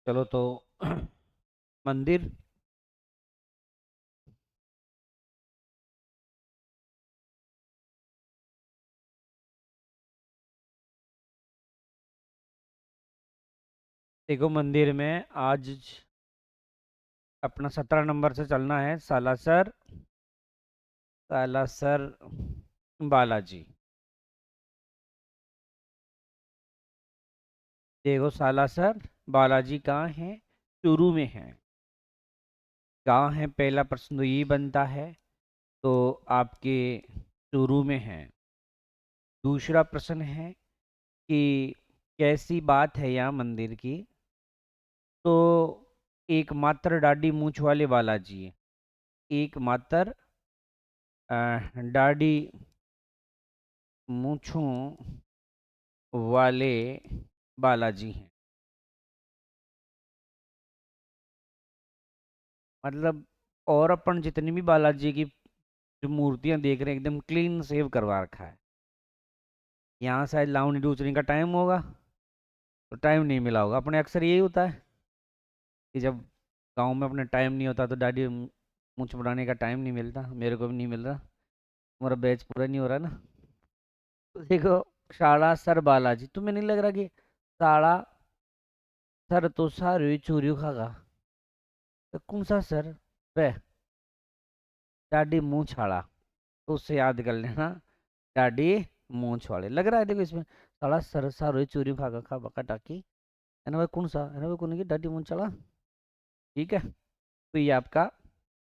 चलो तो मंदिर। देखो मंदिर में आज अपना 17 नंबर से चलना है। सालासर सालासर बालाजी। देखो सालासर बालाजी कहाँ है? चूरू में है। कहाँ है? पहला प्रश्न तो यही बनता है। तो आपके चूरू में है। दूसरा प्रश्न है कि कैसी बात है यहाँ मंदिर की? तो एकमात्र दाढ़ी मूंछ वाले बालाजी है। एकमात्र दाढ़ी मूंछों वाले बालाजी हैं। मतलब और अपन जितनी भी बालाजी की जो मूर्तियां देख रहे हैं एकदम क्लीन सेव करवा रखा है। यहाँ शायद लावणी डूचने का टाइम होगा तो टाइम नहीं मिला होगा। अपने अक्सर यही होता है कि जब गांव में अपने टाइम नहीं होता तो दाढ़ी मूंछ बढ़ाने का टाइम नहीं मिलता। मेरे को भी नहीं मिल रहा। हमारा बैच पूरा नहीं हो रहा ना। तो देखो साड़ा सर बालाजी, तुम्हें नहीं लग रहा कि साड़ा सर तो सारे चूरियो खागा? तो कौन सा सर? वे दाढ़ी मुंह छाड़ा। तो उससे याद कर लेना। दाढ़ी मूंछ वाले लग रहा है। देखो इसमें साड़ा सर सारो चूरी खागा खा बका टाकी। है ना भाई? कौन सा है ना भाई? कौन की दाढ़ी मूंछ चला? ठीक है। तो ये आपका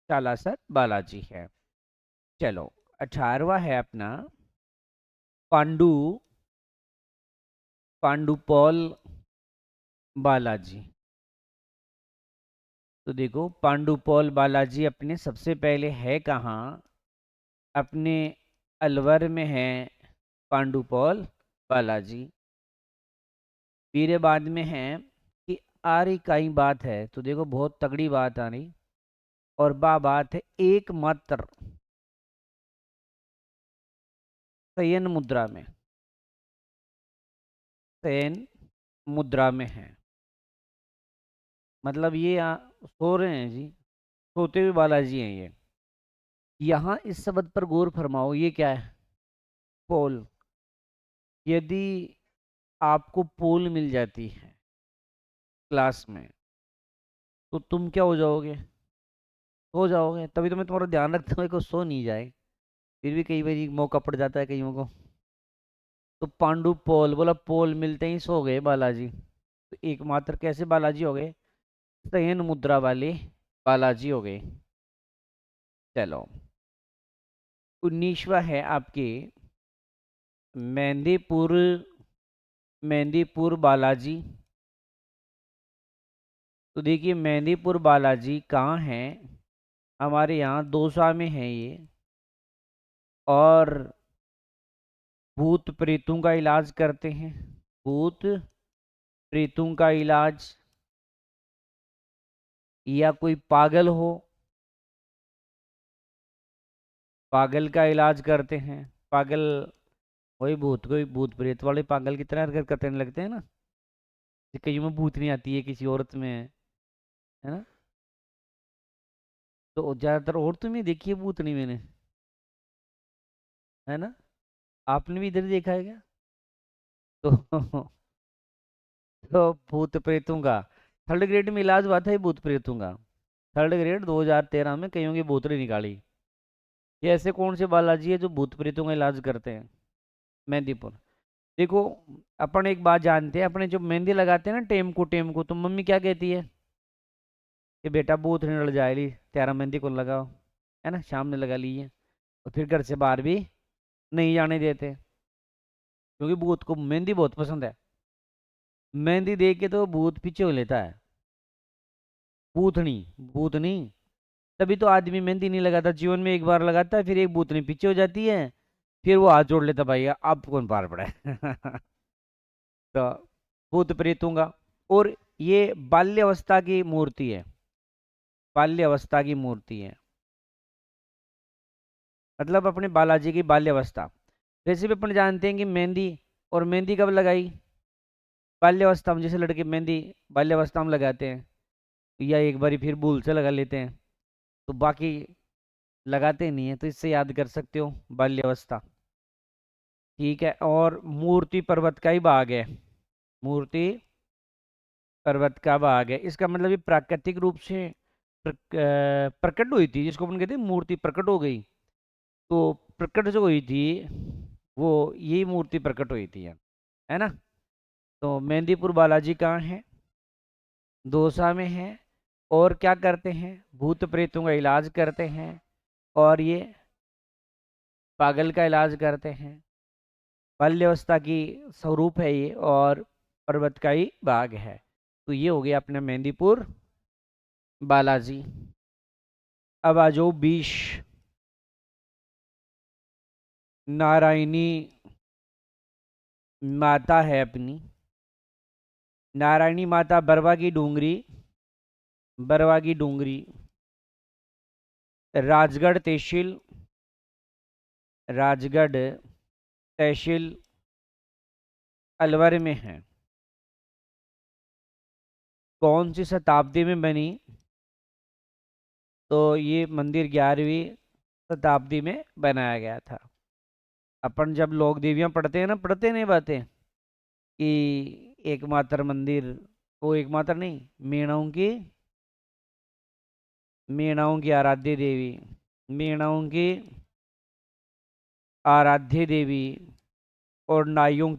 सालासर बालाजी है। चलो 18वां है अपना पांडु पांडुपौल बालाजी। तो देखो पांडुपौल बालाजी अपने सबसे पहले है कहाँ? अपने अलवर में है पांडुपौल बालाजी। फिर ये बाद में है कि आ रही कई बात है। तो देखो बहुत तगड़ी बात आ रही। और बात है एकमात्र शयन मुद्रा में। शयन मुद्रा में है। मतलब ये सो रहे हैं जी। सोते हुए बालाजी हैं ये। यहाँ इस शब्द पर गौर फरमाओ। ये क्या है? पोल। यदि आपको पोल मिल जाती है क्लास में तो तुम क्या हो जाओगे? सो जाओगे। तभी तो मैं तुम्हारा ध्यान रखता हूँ को सो नहीं जाए। फिर भी कई बार मौका पड़ जाता है कईयों को। तो पांडु पोल बोला, पोल मिलते ही सो गए बालाजी। तो एकमात्र कैसे बालाजी हो गए? शयन मुद्रा वाले बालाजी हो गए। चलो 19वां है आपके मेहंदीपुर मेहंदीपुर बालाजी। तो देखिए मेहंदीपुर बालाजी कहाँ है? हमारे यहाँ दौसा में है ये। और भूत प्रेतों का इलाज करते हैं। भूत प्रेतों का इलाज, या कोई पागल हो पागल का इलाज करते हैं। पागल वही भूत, कोई भूत प्रेत वाले पागल की तरह हरकत करने लगते हैं ना। जैसे कईयों में भूत नहीं आती है, किसी औरत में है ना। तो ज्यादातर औरतों में देखी है भूतनी मैंने। है ना? आपने भी इधर देखा है क्या? तो तो भूत प्रेतों का थर्ड ग्रेड में इलाज हुआ था ये भूत प्रेतों का। थर्ड ग्रेड 2013 में कईयों की बोतलें निकाली। ये ऐसे कौन से बालाजी है जो भूत प्रेतों का इलाज करते हैं? मेहंदीपुर। देखो अपन एक बात जानते हैं, अपने जो मेहंदी लगाते हैं ना टेम को तो मम्मी क्या कहती है कि बेटा भूत नहीं लड़ जाएगी, त्यारा मेहंदी को लगाओ। है ना? शाम ने लगा ली है। और फिर घर से बाहर भी नहीं जाने देते क्योंकि भूत को मेहंदी बहुत पसंद है। मेहंदी देख के तो भूत पीछे हो लेता है। भूतनी भूतनी। तभी तो आदमी मेहंदी नहीं लगाता, जीवन में एक बार लगाता है, फिर एक भूतनी पीछे हो जाती है। फिर वो हाथ जोड़ लेता, भाई अब कौन पार पड़ा है। तो भूत प्रेतों का। और ये बाल्यावस्था की मूर्ति है। बाल्यावस्था की मूर्ति है। मतलब अपने बालाजी की बाल्यावस्था। वैसे भी अपन जानते हैं कि मेहंदी, और मेहंदी कब लगाई? बाल्यावस्था में जैसे लड़के मेहंदी बाल्यावस्था में लगाते हैं, या एक बारी फिर भूल से लगा लेते हैं, तो बाकी लगाते नहीं है, तो इससे याद कर सकते हो बाल्यावस्था। ठीक है, और मूर्ति पर्वत का ही भाग है, मूर्ति पर्वत का भाग है, इसका मतलब ये प्राकृतिक रूप से प्रकट हुई थी, जिसको अपन कहते हैं मूर्ति प्रकट हो गई। तो प्रकट जो हुई थी वो यही मूर्ति प्रकट हुई थी, है ना। तो मेहंदीपुर बालाजी कहाँ है? दौसा में है। और क्या करते हैं? भूत प्रेतों का इलाज करते हैं, और ये पागल का इलाज करते हैं। बाल्यावस्था की स्वरूप है ये, और पर्वत का ही भाग है। तो ये हो गया अपने मेहंदीपुर बालाजी। अब आ जाओ 20। नारायणी माता है अपनी, नारायणी माता बरवा की डूंगरी, बरवा की डूंगरी, राजगढ़ तहसील, राजगढ़ तहसील अलवर में है। कौन सी शताब्दी में बनी? तो ये मंदिर 11वीं शताब्दी में बनाया गया था। अपन जब लोक देवियां पढ़ते हैं ना, पढ़ते नहीं बातें कि एकमात्र मंदिर, वो एकमात्र नहीं, मीणाओं की आराध्य देवी, मीणाओं की आराध्य देवी, और नाइयों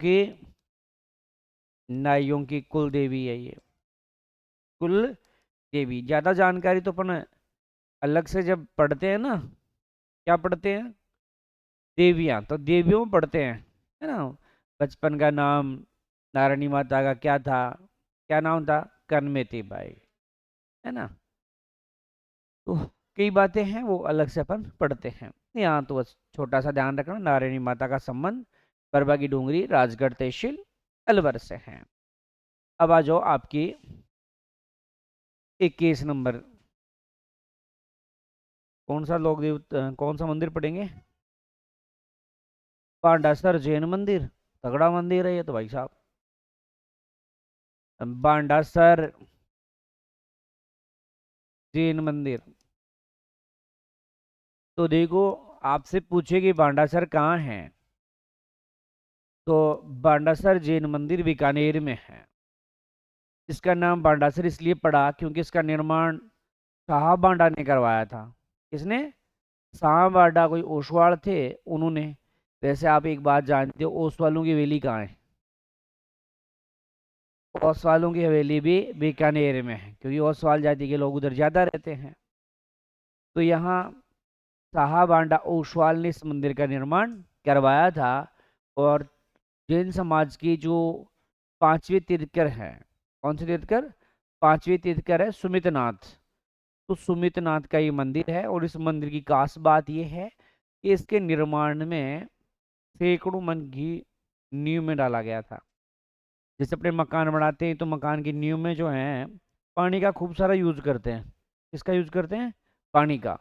की कुल देवी है ये, कुल देवी। ज्यादा जानकारी तो अपन अलग से जब पढ़ते हैं ना, क्या पढ़ते हैं? देवियां, तो देवियों में पढ़ते हैं, है ना। बचपन का नाम नारायणी माता का क्या था? क्या नाम था? कनमेती बाई, है ना। तो कई बातें हैं वो अलग से अपन पढ़ते हैं। यहाँ तो बस छोटा सा ध्यान रखना, नारायणी माता का संबंध बरबा की डूंगरी राजगढ़ तहसील अलवर से है। अब आ जाओ आपकी 21 नंबर। कौन सा कौन सा मंदिर पढ़ेंगे? बांडासर जैन मंदिर, तगड़ा मंदिर है ये तो भाई साहब। बांडासर जैन मंदिर। तो देखो, आपसे पूछे कि बांडासर कहाँ है, तो बांडासर जैन मंदिर बीकानेर में है। इसका नाम बांडासर इसलिए पड़ा क्योंकि इसका निर्माण शाह बांडा ने करवाया था। किसने? शाह बांडा, कोई ओसवाल थे, उन्होंने। वैसे आप एक बात जानते हो, ओसवालों की हवेली कहाँ है? ओसवालों की हवेली भी बीकानेर में है, क्योंकि ओसवाल जाति के लोग उधर ज्यादा रहते हैं। तो यहाँ शाह बांडा ओसवाल ने इस मंदिर का निर्माण करवाया था। और जैन समाज की जो पांचवें तीर्थकर है, कौन से तीर्थकर? पांचवें तीर्थकर है सुमितनाथ। तो सुमितनाथ का ये मंदिर है, और इस मंदिर की खास बात यह है कि इसके निर्माण में सैकड़ों मन की नींव में डाला गया था। जैसे अपने मकान बनाते हैं तो मकान की नींव में जो है पानी का खूब सारा यूज करते हैं। किसका यूज करते हैं? पानी का।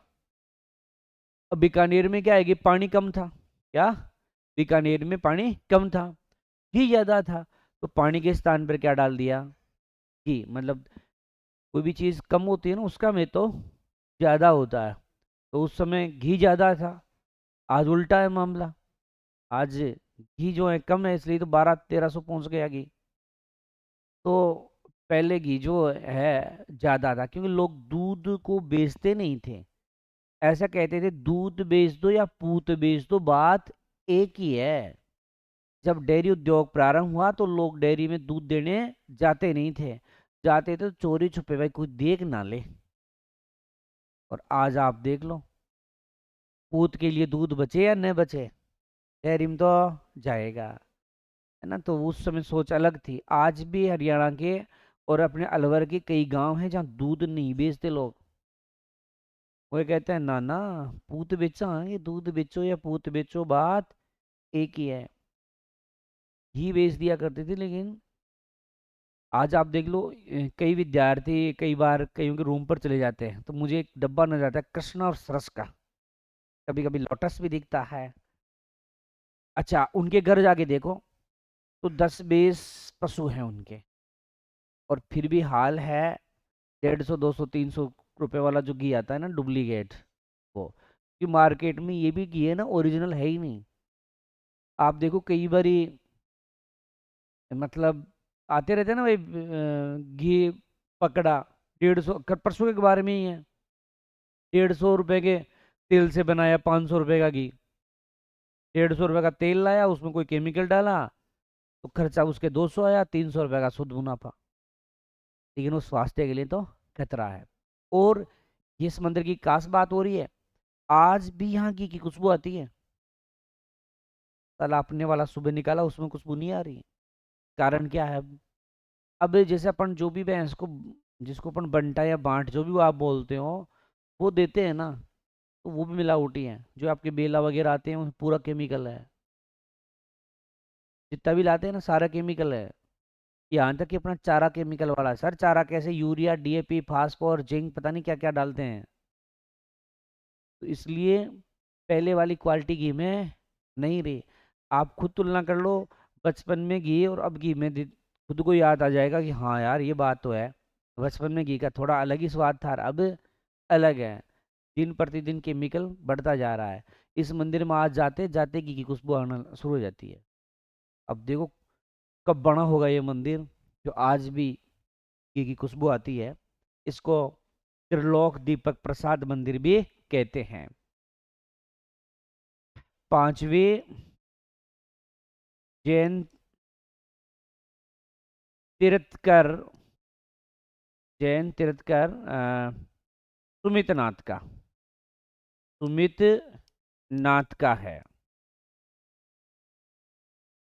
अब बीकानेर में क्या है कि पानी कम था। क्या? बीकानेर में पानी कम था, घी ज्यादा था। तो पानी के स्थान पर क्या डाल दिया? घी। मतलब कोई भी चीज कम होती है ना, उसका में तो ज्यादा होता है। तो उस समय घी ज्यादा था। आज उल्टा है मामला। आज घी जो है कम है, इसलिए तो 1200-1300 पहुंच गया घी। तो पहले घी जो है ज्यादा था, क्योंकि लोग दूध को बेचते नहीं थे। ऐसा कहते थे, दूध बेच दो या पूत बेच दो, बात एक ही है। जब डेयरी उद्योग प्रारंभ हुआ तो लोग डेयरी में दूध देने जाते नहीं थे, जाते थे तो चोरी छुपे, भाई कोई देख ना ले। और आज आप देख लो, पूत के लिए दूध बचे या न बचे, डेयरी में तो जाएगा, है ना। तो उस समय सोच अलग थी। आज भी हरियाणा के और अपने अलवर के कई गांव हैं जहाँ दूध नहीं बेचते लोग। वो ये कहते हैं, ना ना, पूत बेचा, ये दूध बेचो या पूत बेचो, बात एक ही है। घी बेच दिया करते थे, लेकिन आज आप देख लो, कई विद्यार्थी कई बार कईयों के रूम पर चले जाते हैं तो मुझे एक डब्बा नजर आता है कृष्णा और सरस का, कभी कभी लोटस भी दिखता है। अच्छा, उनके घर जाके देखो तो 10, 20, पशु हैं उनके, और फिर भी हाल है 150, 200, 300 रुपए वाला जो घी आता है ना डुप्लीकेट, वो कि मार्केट में ये भी घी है ना ओरिजिनल है ही नहीं। आप देखो कई बारी मतलब आते रहते हैं ना भाई, घी पकड़ा 150, परसों के बारे में ही है, 150 रुपए के तेल से बनाया 500 रुपए का घी। 150 रुपए का तेल लाया, उसमें कोई केमिकल डाला, तो खर्चा उसके 200 आया, 300 रुपए का शुद्ध मुनाफा। लेकिन वो स्वास्थ्य के लिए तो खतरा है। और ये समंदर की खास बात हो रही है, आज भी यहाँ घी की खुशबू आती है। तालाब ने वाला सुबह निकाला, उसमें खुशबू नहीं आ रही। कारण क्या है? अब जैसे अपन जो भी भैंस को, जिसको अपन बंटा या बांट जो भी वो आप बोलते हो, वो देते हैं ना, तो वो भी मिलावटी है। जो आपके बेला वगैरह आते हैं उसमें पूरा केमिकल है, जितना भी लाते हैं ना सारा केमिकल है। यहाँ तक कि अपना चारा केमिकल वाला है। सर चारा कैसे? यूरिया, डीएपी, फास्फोर, जिंक, पता नहीं क्या क्या डालते हैं। तो इसलिए पहले वाली क्वालिटी घी में नहीं रही। आप खुद तुलना कर लो बचपन में घी और अब घी में, खुद को याद आ जाएगा कि हाँ यार ये बात तो है, बचपन में घी का थोड़ा अलग ही स्वाद था, अब अलग है। दिन प्रतिदिन केमिकल बढ़ता जा रहा है। इस मंदिर में आज जाते जाते घी की खुशबू आना शुरू हो जाती है। अब देखो कब बना होगा ये मंदिर जो आज भी घी की खुशबू आती है। इसको त्रिलोक दीपक प्रसाद मंदिर भी कहते हैं। पांचवें जैन तीर्थकर, जैन तीर्थकर सुमित नाथ का, सुमित नाथ का है।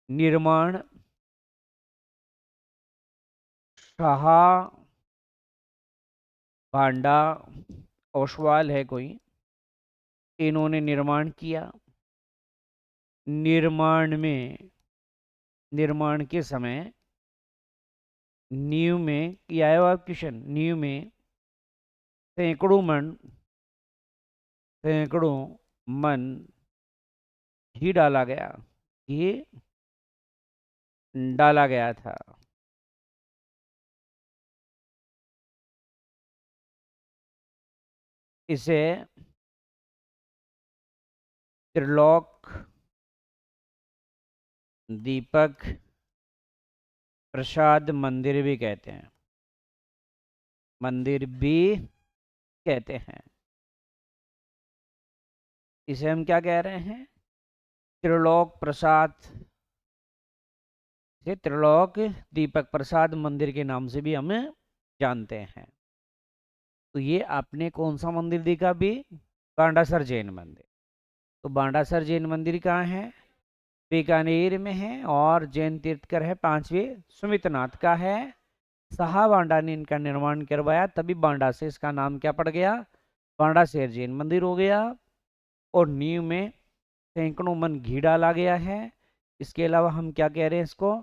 निर्माण शाह भांडा ओसवाल है कोई, इन्होंने निर्माण किया। निर्माण के समय नींव में किया है आप किशन, नींव में सैकड़ों मन घी डाला गया, घी डाला गया था। इसे त्रिलोक दीपक प्रसाद मंदिर भी कहते हैं, मंदिर भी कहते हैं। इसे हम क्या कह रहे हैं? त्रिलोक प्रसाद, इसे त्रिलोक दीपक प्रसाद मंदिर के नाम से भी हम जानते हैं। तो ये आपने कौन सा मंदिर देखा भी? बांडासर जैन मंदिर। तो बांडासर जैन मंदिर कहाँ है? बीकानेर में है। और जैन तीर्थकर है पांचवें सुमितनाथ का है। शाह बांडा ने इनका निर्माण करवाया, तभी बांडा से इसका नाम क्या पड़ गया? बांडासेर जैन मंदिर हो गया। और नींव में सैकड़ों मन घी डाला गया है। इसके अलावा हम क्या कह रहे हैं इसको?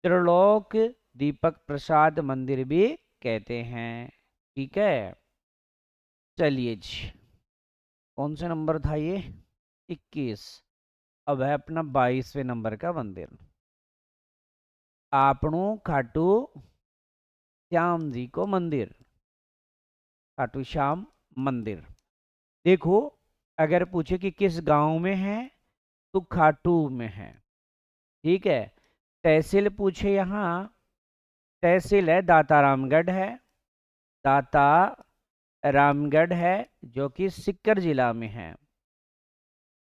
त्रिलोक दीपक प्रसाद मंदिर भी कहते हैं। ठीक है, चलिए जी, कौन सा नंबर था ये? 21। अब है अपना 22वें नंबर का मंदिर, आपणू खाटू श्याम जी को मंदिर, खाटू श्याम मंदिर। देखो अगर पूछे कि किस गांव में है, तो खाटू में है। ठीक है। तहसील पूछे यहाँ, तहसील है दाता रामगढ़ है, दाता रामगढ़ है, जो कि सीकर जिला में है।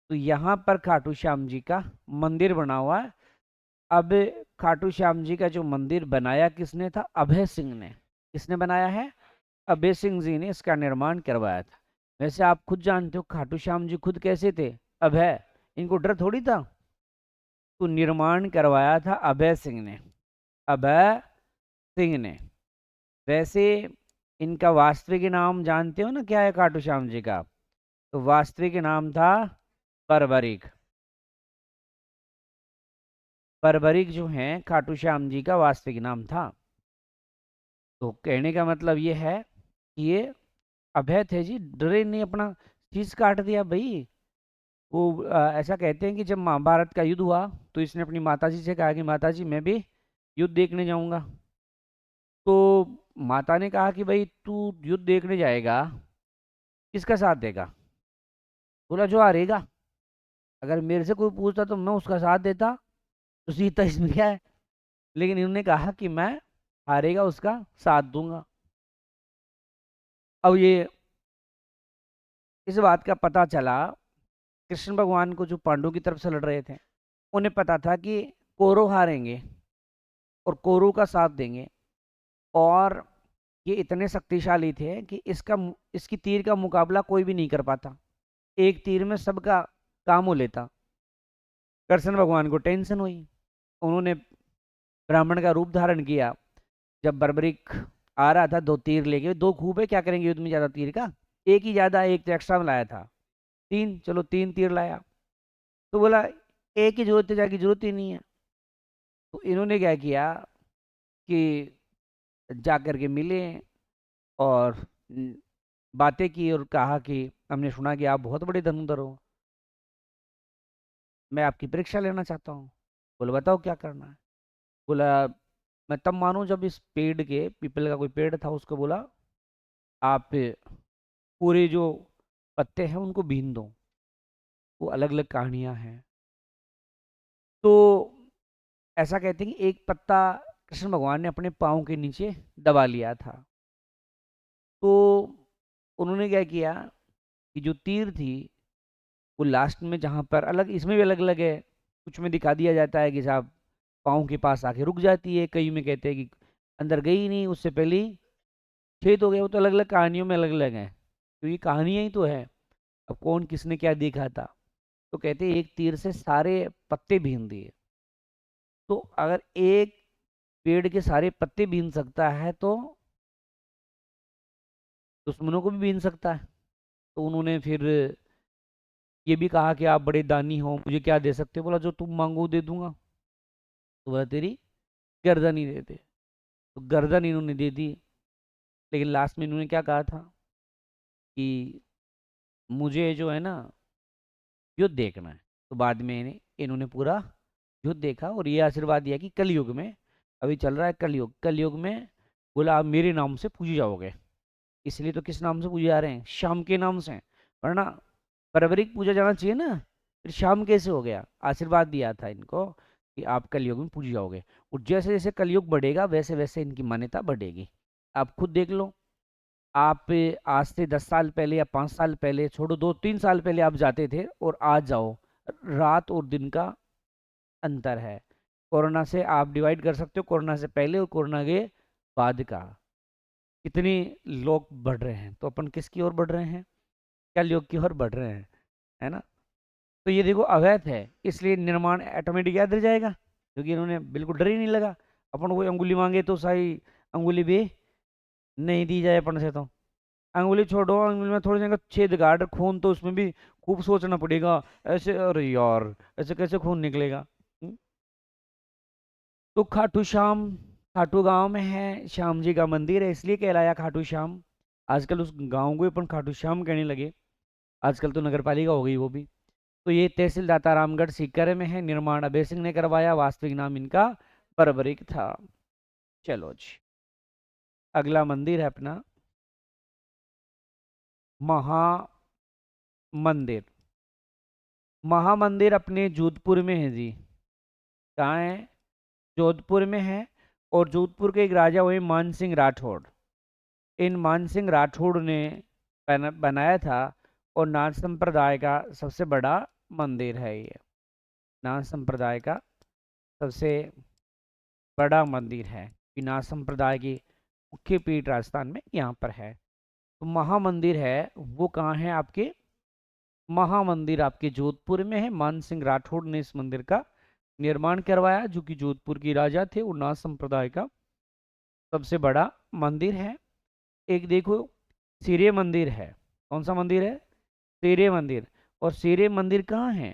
तो यहाँ पर खाटू श्याम जी का मंदिर बना हुआ है। अब खाटू श्याम जी का जो मंदिर बनाया किसने था? अभय सिंह ने। किसने बनाया है? अभय सिंह जी ने इसका निर्माण करवाया था। वैसे आप खुद जानते हो खाटू श्याम जी खुद कैसे थे? अभय, इनको डर थोड़ी था। तो निर्माण करवाया था अभय सिंह ने, अभय सिंह ने। वैसे इनका वास्तविक नाम जानते हो ना क्या है खाटू श्याम जी का? तो वास्तविक नाम था परवरिक। परवरिक जो है खाटू श्याम जी का वास्तविक नाम था। तो कहने का मतलब ये है कि ये अभय थे जी, डरे नहीं, अपना चीज काट दिया भाई। वो ऐसा कहते हैं कि जब महाभारत का युद्ध हुआ तो इसने अपनी माताजी से कहा कि माताजी मैं भी युद्ध देखने जाऊंगा। तो माता ने कहा कि भाई तू युद्ध देखने जाएगा, किसका साथ देगा? बोला जो हारेगा। अगर मेरे से कोई पूछता तो मैं उसका साथ देता, तो सीता इसमें क्या है? लेकिन इन्होंने कहा कि मैं हारेगा उसका साथ दूंगा। अब ये इस बात का पता चला कृष्ण भगवान को, जो पांडवों की तरफ से लड़ रहे थे, उन्हें पता था कि कौरव हारेंगे और कौरव का साथ देंगे। और ये इतने शक्तिशाली थे कि इसकी तीर का मुकाबला कोई भी नहीं कर पाता। एक तीर में सबका काम हो लेता। कृष्ण भगवान को टेंशन हुई। उन्होंने ब्राह्मण का रूप धारण किया। जब बर्बरिक आ रहा था दो तीर लेके, दो खूब है, क्या करेंगे युद्ध में ज्यादा तीर का? एक ही ज्यादा, एक तो एक्स्ट्रा में लाया था, तीन, चलो तीन तीर लाया। तो बोला एक की जरूरत है, जाके जरूरत ही नहीं है। तो इन्होंने क्या किया कि जाकर के मिले और बातें की और कहा कि हमने सुना कि आप बहुत बड़े धनुर्धर हो, मैं आपकी परीक्षा लेना चाहता हूँ। बोले बताओ क्या करना है। बोला मैं तब मानूं जब इस पेड़ के, पीपल का कोई पेड़ था, उसको बोला आप पूरे जो पत्ते हैं उनको बीन दो, वो अलग अलग कहानियां हैं। तो ऐसा कहते हैं कि एक पत्ता कृष्ण भगवान ने अपने पाँव के नीचे दबा लिया था। तो उन्होंने क्या किया कि जो तीर थी वो लास्ट में, जहां पर अलग, इसमें भी अलग अलग है, कुछ में दिखा दिया जाता है कि साहब पाँव के पास आके रुक जाती है, कई में कहते हैं कि अंदर गई ही नहीं, उससे पहले ही छेद हो गया। वो तो अलग अलग कहानियों में अलग अलग है, क्योंकि कहानियां ही तो है। अब कौन किसने क्या देखा था। तो कहते हैं एक तीर से सारे पत्ते बीन दिए। तो अगर एक पेड़ के सारे पत्ते बीन सकता है तो दुश्मनों को भी बीन सकता है। तो उन्होंने फिर ये भी कहा कि आप बड़े दानी हो, मुझे क्या दे सकते हो? बोला जो तुम मांगो दे दूंगा। तो बोला तेरी गर्दन ही दे दे। तो गर्दन इन्होंने दे दी। लेकिन लास्ट में इन्होंने क्या कहा था कि मुझे जो है ना युद्ध देखना है। तो बाद में इन्होंने पूरा युद्ध देखा और ये आशीर्वाद दिया कि कलयुग में, अभी चल रहा है कलयुग, कलयुग में बोला आप मेरे नाम से पूजे जाओगे। इसलिए तो किस नाम से पूजे जा रहे हैं? श्याम के नाम से। वरना पारंपरिक पूजा जाना चाहिए ना, फिर श्याम कैसे हो गया? आशीर्वाद दिया था इनको कि आप कलयुग में पूजे जाओगे। और जैसे जैसे कलयुग बढ़ेगा वैसे वैसे इनकी मान्यता बढ़ेगी। आप खुद देख लो। आप आज से 10 साल पहले या 5 साल पहले छोड़ो, 2-3 साल पहले आप जाते थे और आज जाओ, रात और दिन का अंतर है। कोरोना से आप डिवाइड कर सकते हो कोरोना से पहले और कोरोना के बाद का। कितनी लोग बढ़ रहे हैं, तो अपन किसकी ओर बढ़ रहे हैं? कलयुग की ओर बढ़ रहे हैं, है ना? तो ये देखो अवैध है, इसलिए निर्माण ऑटोमेटिक याद रह जाएगा, क्योंकि इन्होंने बिल्कुल डर ही नहीं लगा। अपन कोई अंगुली मांगे तो सही अंगुली भी नहीं दी जाए अपन से। तो अंगुली छोड़ो, अंगुली में थोड़ी जगह छेद गाड़, खून तो उसमें भी खूब सोचना पड़ेगा। ऐसे, अरे यार ऐसे कैसे खून निकलेगा? हम्म? तो खाटू श्याम, खाटू गांव में है, श्याम जी का मंदिर है, इसलिए कहलाया खाटू श्याम। आजकल उस गांव को ही अपन खाटू श्याम कहने लगे। आजकल तो नगर पालिका हो गई वो भी। तो ये तहसील दातारामगढ़ सीकर में है, निर्माण अभय सिंह ने करवाया, वास्तविक नाम इनका बर्बरिक था। चलो जी, अगला मंदिर है अपना महामंदिर। महामंदिर अपने जोधपुर में है जी। कहाँ है? जोधपुर में है। और जोधपुर के एक राजा हुए मान सिंह राठौड़। इन मान सिंह राठौड़ ने बनाया था। और नाथ संप्रदाय का सबसे बड़ा मंदिर है ये। नाथ संप्रदाय का सबसे बड़ा मंदिर है। कि नाथ संप्रदाय की मुख्य पीठ राजस्थान में यहाँ पर है। तो महामंदिर है वो कहाँ है आपके? महामंदिर आपके जोधपुर में है। मान सिंह राठौड़ ने इस मंदिर का निर्माण करवाया, जो कि जोधपुर की राजा थे। और नाथ संप्रदाय का सबसे बड़ा मंदिर है। एक देखो सिरे मंदिर है। कौन सा मंदिर है? सिरे मंदिर। और सिरे मंदिर कहाँ है?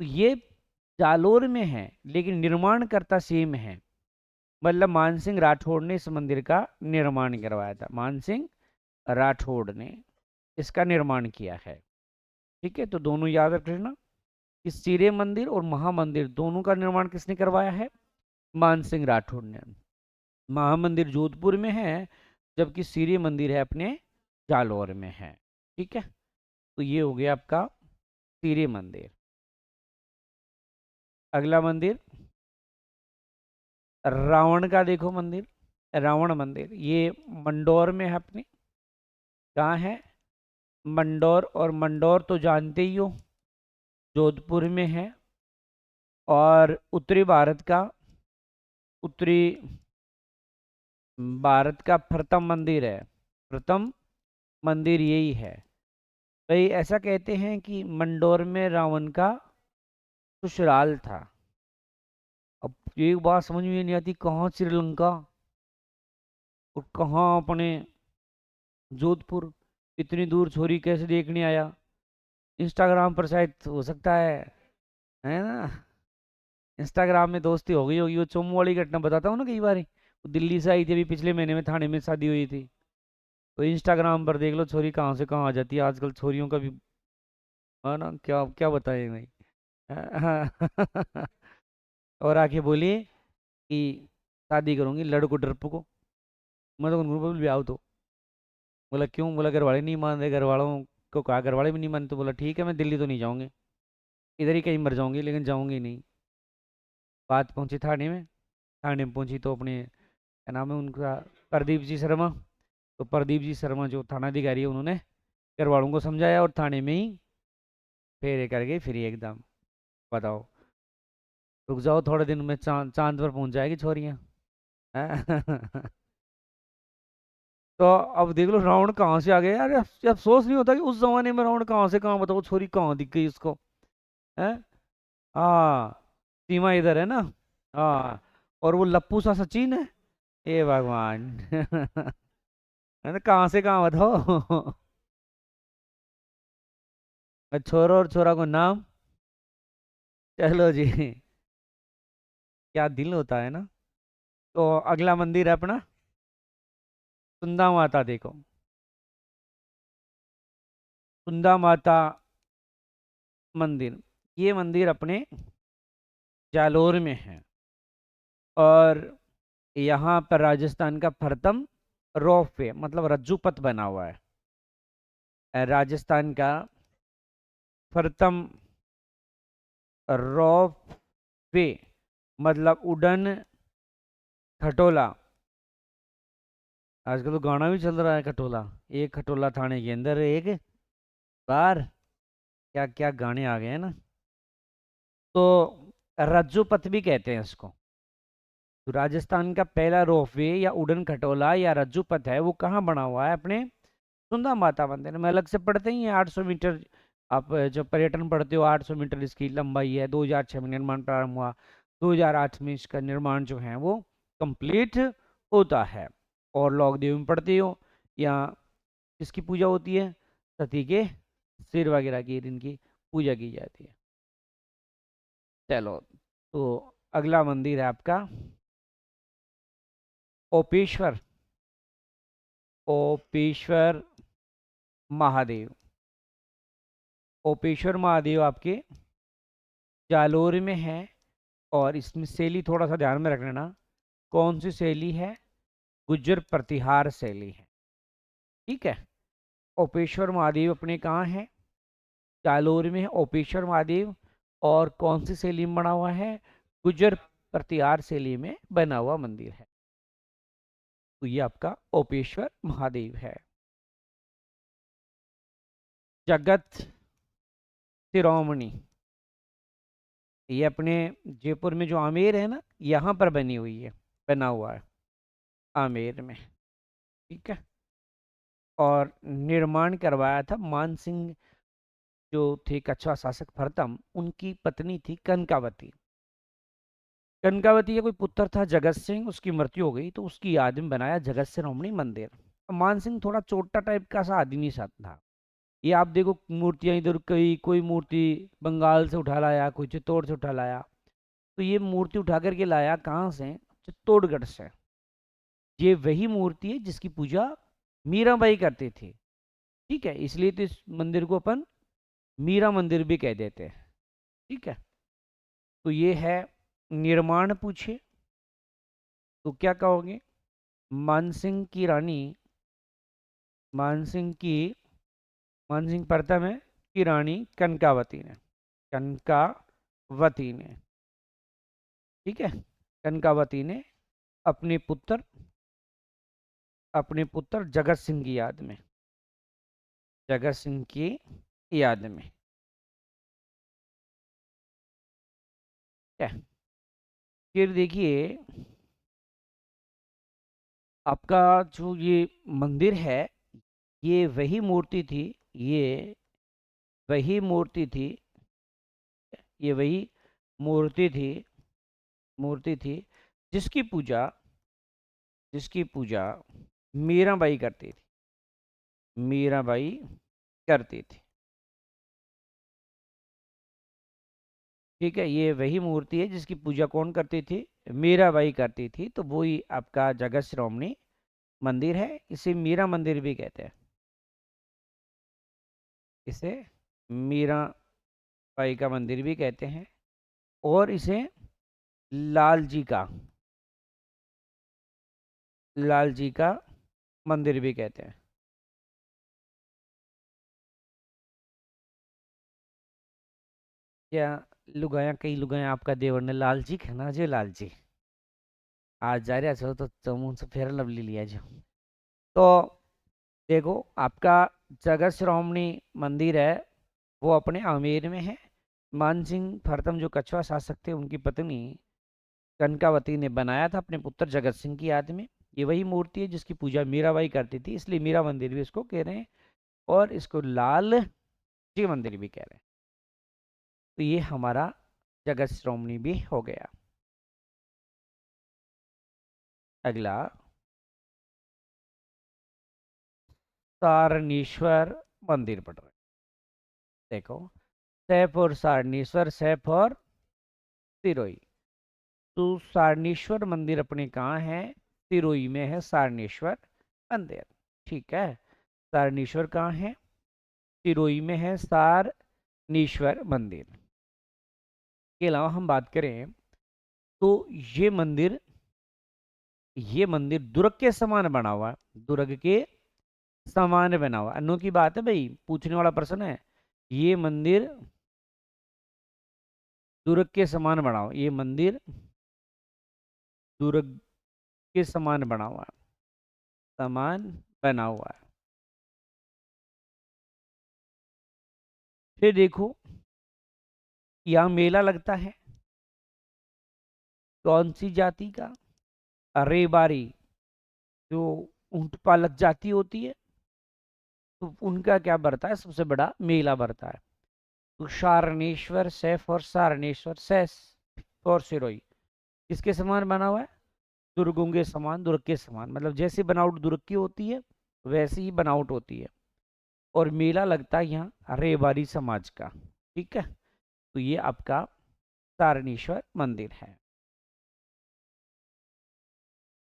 तो ये जालोर में है, लेकिन निर्माणकर्ता सेम है। मतलब मानसिंह राठौड़ ने इस मंदिर का निर्माण करवाया था। मानसिंह राठौड़ ने इसका निर्माण किया है। ठीक है, तो दोनों याद रखना कि सिरे मंदिर और महामंदिर दोनों का निर्माण किसने करवाया है? मानसिंह राठौड़ ने। महामंदिर जोधपुर में है, जबकि सूर्य मंदिर है अपने जालौर में है। ठीक है, तो ये हो गया आपका सूर्य मंदिर। अगला मंदिर रावण का, देखो मंदिर रावण मंदिर, ये मंडौर में है अपने। कहाँ है? मंडौर। और मंडौर तो जानते ही हो, जोधपुर में है। और उत्तरी भारत का प्रथम मंदिर है, प्रथम मंदिर यही है। कई ऐसा कहते हैं कि मंडौर में रावण का ससुराल था। अब एक बात समझ में नहीं आती, कहाँ श्रीलंका और कहाँ अपने जोधपुर, इतनी दूर छोरी कैसे देखने आया? इंस्टाग्राम पर शायद हो सकता है ना? इंस्टाग्राम में दोस्ती हो गई होगी। वो चोमू वाली घटना बताता हूँ ना कई बार, वो दिल्ली से आई थी अभी पिछले महीने में, थाने में शादी हुई थी। तो इंस्टाग्राम पर देख लो छोरी कहाँ से कहाँ आ जाती है आजकल, छोरियों का भी है ना, क्या क्या बताएं भाई। और आके बोली कि शादी करूंगी लड़को डरपो को। मैं तो उनको बोल ब्याह तो। बोला क्यों? बोला घर वाले नहीं मान रहे। घर वालों को कहा, घर वाले भी नहीं मानते। बोला ठीक है, मैं दिल्ली तो नहीं जाऊंगी, इधर ही कहीं मर जाऊंगी, लेकिन जाऊंगी नहीं। बात पहुंची थाने में। थाने में पहुंची तो अपने, क्या नाम है उनका, प्रदीप जी शर्मा। तो प्रदीप जी शर्मा जो थानाधिकारी है, उन्होंने घर वालों को समझाया और थाने में ही फेरे कर गई फ्री एकदम। बताओ, रुक जाओ थोड़े दिन में चांद चांद पर पहुंच जाएगी छोरियां। तो अब देख लो रावण कहाँ से आ गया यार। अब अफसोस नहीं होता कि उस जमाने में रावण कहाँ से कहाँ, बताओ छोरी कहाँ दिख गई उसको। है। हाँ, सीमा इधर है ना। हाँ, और वो लप्पू सा सचिन है। ए भगवान। है ना, कहाँ से कहाँ बताओ। छोरो और छोरा को नाम। चलो जी, क्या दिल होता है ना। तो अगला मंदिर है अपना सुंदा माता, देखो सुंदा माता मंदिर। ये मंदिर अपने जालोर में है। और यहाँ पर राजस्थान का प्रथम रोप वे, मतलब रज्जू पथ बना हुआ है। राजस्थान का प्रथम रोप वे, मतलब उड़न खटोला। आजकल तो गाना भी चल रहा है खटोला। एक खटोला थाने के अंदर एक बार, क्या क्या गाने आ गए हैं ना। तो रज्जू पथ भी कहते हैं इसको। तो राजस्थान का पहला रोपवे या उड़न खटोला या रज्जू पथ है, वो कहाँ बना हुआ है? अपने सुंदा माता मंदिर में। अलग से पढ़ते ही है 800 मीटर। आप जो पर्यटन पढ़ते हो, 800 मीटर इसकी लंबाई है। 2006 में निर्माण प्रारंभ हुआ, 2008 में इसका निर्माण जो है वो कंप्लीट होता है। और लॉग देव में पढ़ते हो, यहाँ किसकी पूजा होती है? सती के सिर वगैरह की, इनकी पूजा की जाती है। चलो, तो अगला मंदिर है आपका ओपेश्वर। ओपेश्वर महादेव। ओपेश्वर महादेव आपके जालोर में है। और इसमें शैली थोड़ा सा ध्यान में रख लेना, कौन सी शैली है? गुज्जर प्रतिहार शैली है। ठीक है। ओपेश्वर महादेव अपने कहाँ है? जालोर में है ओपेश्वर महादेव। और कौन सी शैली में बना हुआ है? गुज्जर प्रतिहार शैली में बना हुआ मंदिर है। तो ये आपका ओपेश्वर महादेव है। जगत शिरोमणि, ये अपने जयपुर में जो आमेर है ना, यहाँ पर बनी हुई है, बना हुआ है आमेर में। ठीक है। और निर्माण करवाया था मानसिंह, जो थे कछवा शासक प्रथम, उनकी पत्नी थी कनकावती। कनकावती का कोई पुत्र था जगत सिंह, उसकी मृत्यु हो गई, तो उसकी याद में बनाया जगत शिरोमणि मंदिर। मानसिंह थोड़ा चोटा टाइप का सा आदमी सा था। ये आप देखो मूर्तियां इधर, कोई मूर्ति बंगाल से उठा लाया, कोई चित्तौड़ से उठा लाया। तो ये मूर्ति उठा करके लाया कहाँ से? चित्तौड़गढ़ से। ये वही मूर्ति है जिसकी पूजा मीराबाई करती थी। ठीक है, इसलिए तो इस मंदिर को अपन मीरा मंदिर भी कह देते हैं। ठीक है। तो ये है निर्माण पूछे, तो क्या कहोगे? मानसिंह की रानी, मानसिंह की, मानसिंह प्रथम है की रानी कनकावती ने, कनकावती ने, ठीक है, कनकावती ने अपने पुत्र, अपने पुत्र जगत सिंह की याद में, जगत सिंह की याद में, ठीक है। फिर देखिए आपका जो ये मंदिर है, ये वही मूर्ति थी, ये वही मूर्ति थी, ये वही मूर्ति थी, मूर्ति थी जिसकी पूजा, जिसकी पूजा मीराबाई करती थी, मीराबाई करती थी, ठीक है। ये वही मूर्ति है जिसकी पूजा कौन करती थी? मीराबाई करती थी। तो वही आपका जगत श्रोमणी मंदिर है। इसे मीरा मंदिर भी कहते हैं, इसे मीराबाई का मंदिर भी कहते हैं, और इसे लाल जी का, लाल जी का मंदिर भी कहते हैं। क्या लुगाया, कई लुगाया आपका देवर ने लाल जी कहना जो, लाल जी आज जा रहा छो तो चमून से फेर लवली लिया जो। तो देखो आपका जगत श्रोमणी मंदिर है वो अपने आमेर में है। मानसिंह प्रथम जो कछवा शासक थे उनकी पत्नी कनकावती ने बनाया था अपने पुत्र जगत सिंह की याद में। ये वही मूर्ति है जिसकी पूजा मीराबाई करती थी, इसलिए मीरा मंदिर भी इसको कह रहे हैं, और इसको लाल जी मंदिर भी कह रहे हैं। तो ये हमारा जगत श्रोमणी भी हो गया। अगला सारणेश्वर मंदिर पड़ रहा है। देखो सैफ और सारणेश्वर, सैफ और सिरोही। तो सारणेश्वर मंदिर अपने कहाँ है? सिरोही में है सारणेश्वर मंदिर, ठीक है। सारणेश्वर कहाँ है? सिरोही में है सारणेश्वर मंदिर। के अलावा हम बात करें तो ये मंदिर, ये मंदिर दुर्ग के समान बना हुआ है, दुर्ग के समान बना हुआ। अनोखी बात है भाई, पूछने वाला प्रश्न है। ये मंदिर दुर्ग के समान बना हुआ, ये मंदिर दुर्ग के समान बना हुआ है, समान बना हुआ है। फिर देखो यहाँ मेला लगता है, कौन सी जाति का? रेबारी, जो ऊंट पालक जाति होती है, तो उनका क्या बढ़ता है? सबसे बड़ा मेला बढ़ता है। तो सारणेश्वर सैफ और सारणेश्वर सैस और सिरोही किसके समान बना हुआ है? दुर्गों के समान, दुर्ग के समान, मतलब जैसी बनावट दुर्ग की होती है वैसी ही बनावट होती है। और मेला लगता है यहाँ रेबारी समाज का, ठीक है। तो ये आपका सारणेश्वर मंदिर है।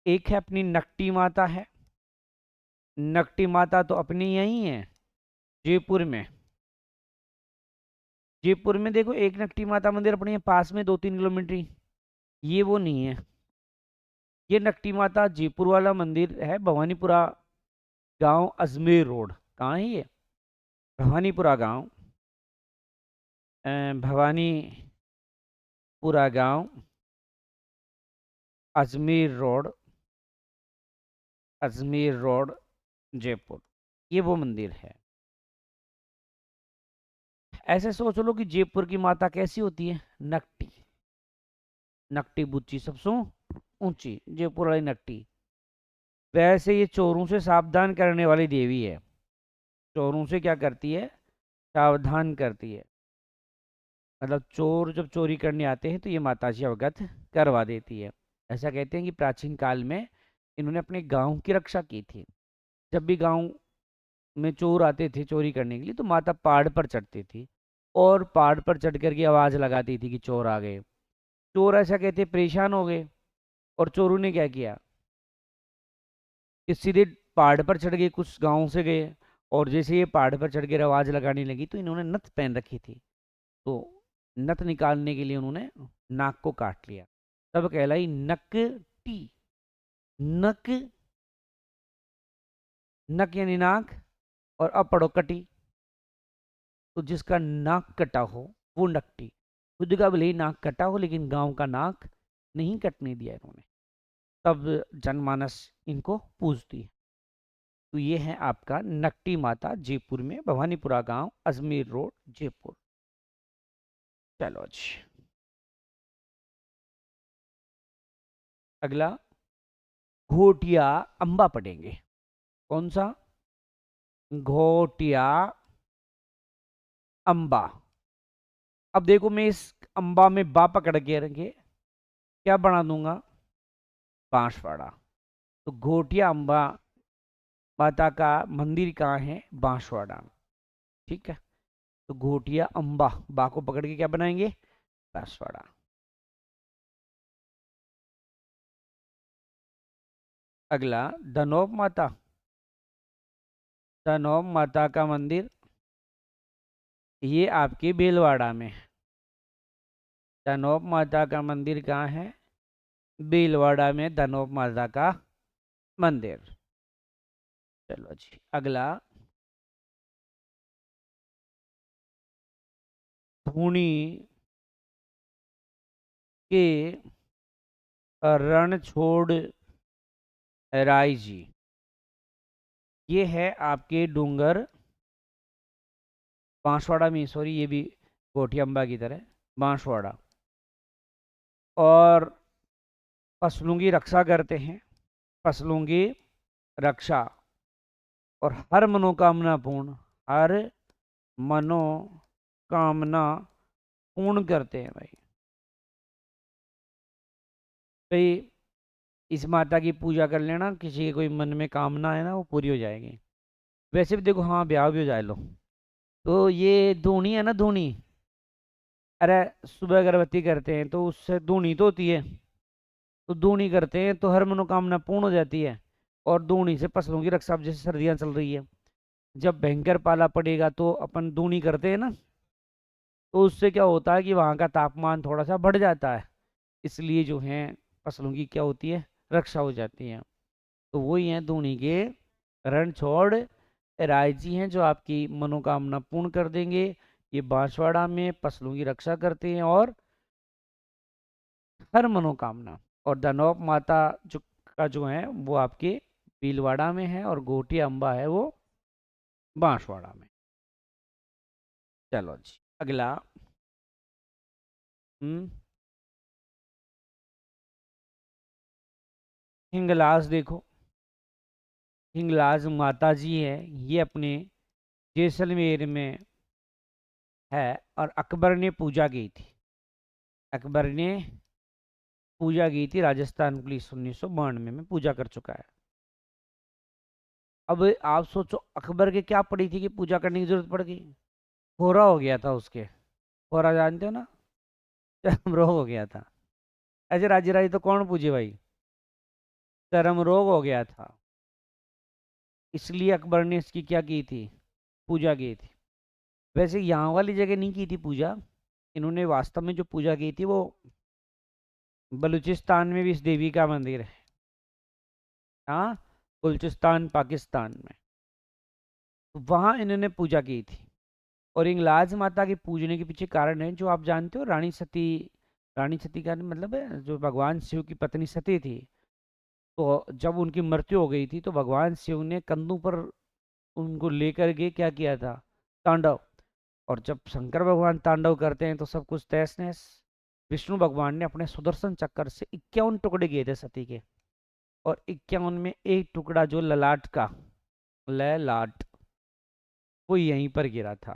एक है अपनी नकटी माता है। नकटी माता तो अपनी यही है जयपुर में। जयपुर में देखो एक नकटी माता मंदिर अपने यहाँ पास में 2-3 किलोमीटर ही। ये वो नहीं है, ये नकटी माता जयपुर वाला मंदिर है, भवानीपुरा गांव, अजमेर रोड। कहाँ है ये? भवानीपुरा गांव, भवानीपुरा गांव, अजमेर रोड, अजमेर रोड, जयपुर। ये वो मंदिर है। ऐसे सोच लो कि जयपुर की माता कैसी होती है? नकटी, नकटी बुच्ची सबसे ऊंची, जयपुर वाली नकटी। वैसे ये चोरों से सावधान करने वाली देवी है। चोरों से क्या करती है? सावधान करती है। मतलब चोर जब चोरी करने आते हैं तो ये माता जी अवगत करवा देती है। ऐसा कहते हैं कि प्राचीन काल में इन्होंने अपने गांव की रक्षा की थी। जब भी गांव में चोर आते थे चोरी करने के लिए तो माता पहाड़ पर चढ़ती थी, और पहाड़ पर चढ़ करके आवाज लगाती थी कि चोर आ गए। चोर ऐसा कहते परेशान हो गए, और चोरों ने क्या किया कि सीधे पहाड़ पर चढ़ गए, कुछ गांव से गए, और जैसे ये पहाड़ पर चढ़ के आवाज लगाने लगी तो इन्होंने नथ पहन रखी थी, तो नथ निकालने के लिए उन्होंने नाक को काट लिया, तब कहलाई नकटी। नक, नक यानी नाक, और अपड़ो कटी, तो जिसका नाक कटा हो वो नकटी। खुद का भले ही नाक कटा हो लेकिन गांव का नाक नहीं कटने दिया इन्होंने, तब जनमानस इनको पूजती है। तो ये है आपका नकटी माता, जयपुर में, भवानीपुरा गांव, अजमेर रोड, जयपुर। चलो जी, अगला घोटिया अंबा पढ़ेंगे। कौन सा? घोटिया अंबा। अब देखो मैं इस अंबा में बा पकड़ के रखे क्या बना दूंगा? बांसवाड़ा। तो घोटिया अंबा माता का मंदिर कहाँ है? बांसवाड़ा। ठीक है, तो घोटिया अंबा, बा को पकड़ के क्या बनाएंगे? बांसवाड़ा। अगला धनोप माता। धनोप माता का मंदिर ये आपके भीलवाड़ा में है। धनोप माता का मंदिर कहाँ है? भीलवाड़ा में धनोप माता का मंदिर। चलो जी, अगला धूनी के रणछोड़ राय जी। ये है आपके डूंगर बांसवाड़ा में, सॉरी ये भी कोठी अम्बा की तरह बांसवाड़ा। और फसलों की रक्षा करते हैं, फसलों की रक्षा, और हर मनोकामना पूर्ण, हर मनोकामना पूर्ण करते हैं भाई। भाई इस माता की पूजा कर लेना, किसी के कोई मन में कामना है ना वो पूरी हो जाएगी। वैसे भी देखो, हाँ ब्याह भी हो जाए लो। तो ये धूनी है ना, धूनी, अरे सुबह अगरबत्ती करते हैं तो उससे धूनी तो होती है, तो धूनी करते हैं तो हर मनोकामना पूर्ण हो जाती है। और धूनी से फसलों की रक्षा, अब जैसे सर्दियां चल रही है, जब भयंकर पाला पड़ेगा तो अपन धूनी करते हैं ना, तो उससे क्या होता है कि वहाँ का तापमान थोड़ा सा बढ़ जाता है, इसलिए जो है फसलों की क्या होती है? रक्षा हो जाती है। तो वही है धूनी के रणछोड़ राय जी हैं, जो आपकी मनोकामना पूर्ण कर देंगे। ये बांसवाड़ा में फसलों की रक्षा करते हैं और हर मनोकामना। और दानव माता जो का जो है वो आपके भीलवाड़ा में है, और गोटी अम्बा है वो बांसवाड़ा में। चलो जी, अगला। हम्म हिंगलाज देखो। हिंगलाज माता जी है, ये अपने जैसलमेर में है, और अकबर ने पूजा की थी। अकबर ने पूजा की थी, राजस्थान पुलिस 1992 में पूजा कर चुका है। अब आप सोचो अकबर के क्या पड़ी थी कि पूजा करने की जरूरत पड़ गई? कोरा हो गया था उसके, कोरा जानते हो ना, चर्म रोग हो गया था। ऐसे राजी राजी तो कौन पूजे भाई? चर्म रोग हो गया था, इसलिए अकबर ने इसकी क्या की थी? पूजा की थी। वैसे यहाँ वाली जगह नहीं की थी पूजा, इन्होंने वास्तव में जो पूजा की थी वो बलूचिस्तान में भी इस देवी का मंदिर है। हाँ, बलूचिस्तान पाकिस्तान में, तो वहाँ इन्होंने पूजा की थी। और हिंगलाज माता के पूजने के पीछे कारण है जो आप जानते हो, रानी सती। रानी सती का मतलब है जो भगवान शिव की पत्नी सती थी, तो जब उनकी मृत्यु हो गई थी तो भगवान शिव ने कंधों पर उनको लेकर के क्या किया था? तांडव। और जब शंकर भगवान तांडव करते हैं तो सब कुछ तहस नहस। विष्णु भगवान ने अपने सुदर्शन चक्कर से 51 टुकड़े किए थे सती के, और 51 में एक टुकड़ा जो ललाट का, ललाट, वो यहीं पर गिरा था।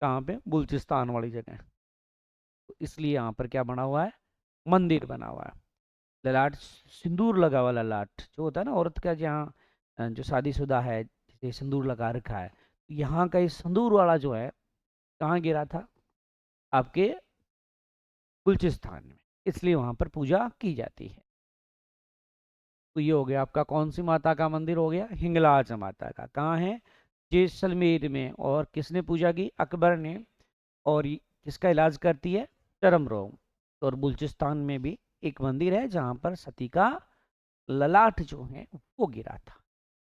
कहाँ पे? बलूचिस्तान वाली जगह। तो इसलिए यहाँ पर क्या बना हुआ है? मंदिर बना हुआ है। ललाट, सिंदूर लगा हुआ ललाट जो होता है ना औरत का, जहाँ जो शादीशुदा है जिसे सिंदूर लगा रखा है, यहाँ का ये सिंदूर वाला जो है कहाँ गिरा था? आपके बलूचिस्तान में, इसलिए वहां पर पूजा की जाती है। तो ये हो गया आपका, कौन सी माता का मंदिर हो गया? हिंगलाज माता का। कहाँ है? जैसलमेर में। और किसने पूजा की? अकबर ने। और किसका इलाज करती है? चर्म रोग। और बलूचिस्तान में भी एक मंदिर है जहाँ पर सती का ललाट जो है वो गिरा था।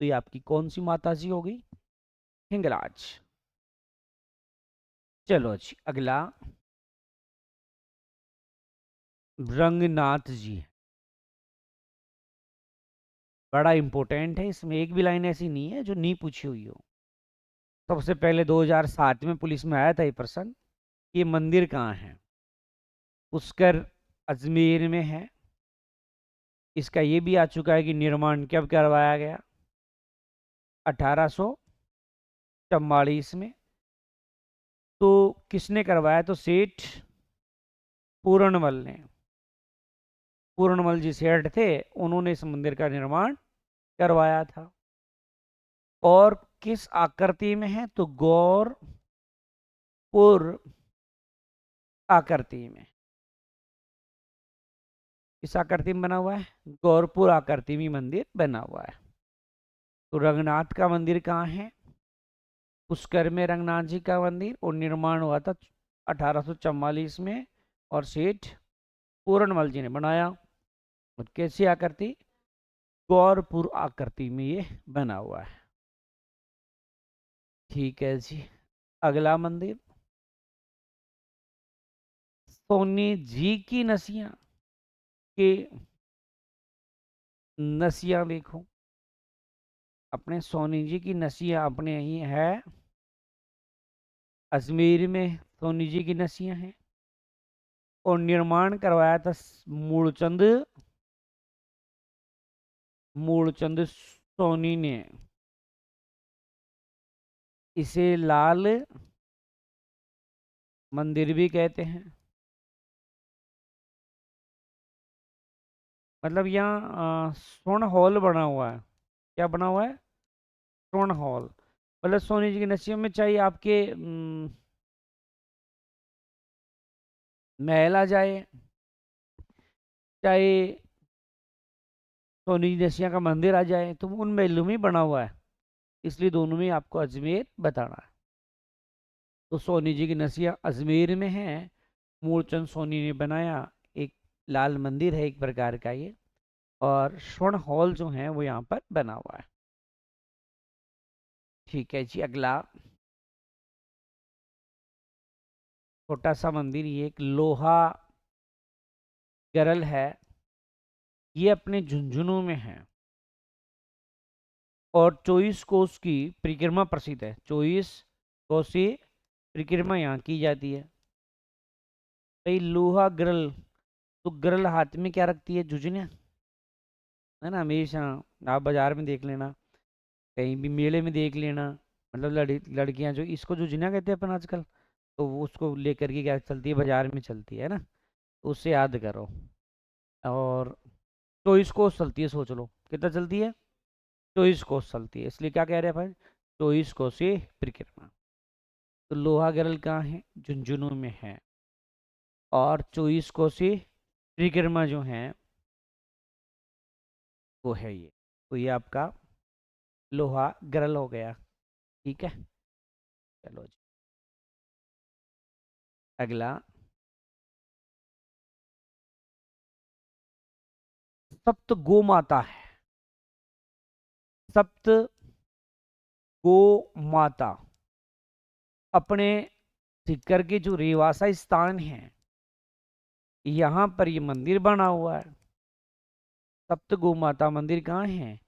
तो ये आपकी कौन सी माता जी हो गई? हिंगलाज। चलो जी अगला रंगनाथ जी। बड़ा इंपॉर्टेंट है, इसमें एक भी लाइन ऐसी नहीं है जो नहीं पूछी हुई हो। सबसे पहले 2007 में पुलिस में आया था ये प्रश्न, ये मंदिर कहाँ है? पुष्कर अजमेर में है। इसका ये भी आ चुका है कि निर्माण कब करवाया गया? 1844 में। तो किसने करवाया? तो सेठ पूरणमल ने। पूरणमल जी सेठ थे, उन्होंने इस मंदिर का निर्माण करवाया था। और किस आकृति में है? तो गौरपुर आकृति में। किस आकृति में बना हुआ है? गौरपुर आकृति में मंदिर बना हुआ है। तो रंगनाथ का मंदिर कहाँ है? पुष्कर में रंगनाथ जी का मंदिर, और निर्माण हुआ था 1844 में, और सेठ पूरणमल जी ने बनाया। और कैसी आकृति? गौरपुर आकृति में ये बना हुआ है। ठीक है जी। अगला मंदिर, सोनी जी की नसिया के नसिया देखो। अपने सोनी जी की नसिया अपने ही है अजमेर में। सोनी जी की नसिया है, और निर्माण करवाया था मूलचंद मूलचंद सोनी ने। इसे लाल मंदिर भी कहते हैं। मतलब यहाँ स्वर्ण हॉल बना हुआ है। क्या बना हुआ है? स्वर्ण हॉल। मतलब सोनी जी की नसियों में चाहिए आपके महल आ जाए, चाहे सोनी जी नसिया का मंदिर आ जाए, तो उन महलों में ही बना हुआ है। इसलिए दोनों में आपको अजमेर बताना है। तो सोनी जी की नसिया अजमेर में है, मूलचंद सोनी ने बनाया। एक लाल मंदिर है एक प्रकार का ये, और स्वर्ण हॉल जो है वो यहाँ पर बना हुआ है। ठीक है जी। अगला छोटा सा मंदिर, ये एक लोहा गरल है। ये अपने झुंझुनू में है, और 24 कोस की परिक्रमा प्रसिद्ध है। 24 कोस की परिक्रमा यहाँ की जाती है। भाई लोहा ग्रल, तो ग्रल हाथ में क्या रखती है? जुजनिया, है ना। हमेशा आप बाजार में देख लेना, कहीं भी मेले में देख लेना, मतलब लड़कियां जो इसको जुजनिया कहते हैं अपन आजकल, तो वो उसको लेकर के क्या चलती है? बाजार में चलती है ना। तो उससे याद करो। और 24 कोस चलती है, सोच लो कितना चलती है? 24 कोस चलती है, इसलिए क्या कह रहे हैं भाई? 24 कोसी परिक्रमा। तो लोहा गरल कहाँ है? झुंझुनू में है। और 24 कोसी परिक्रमा जो है वो है ये। तो ये आपका लोहा गरल हो गया। ठीक है। चलो जी अगला, सप्त गो माता है। सप्त गो माता अपने सीकर के जो रेवासा स्थान है, यहाँ पर ये मंदिर बना हुआ है। सप्त गो माता मंदिर कहाँ है?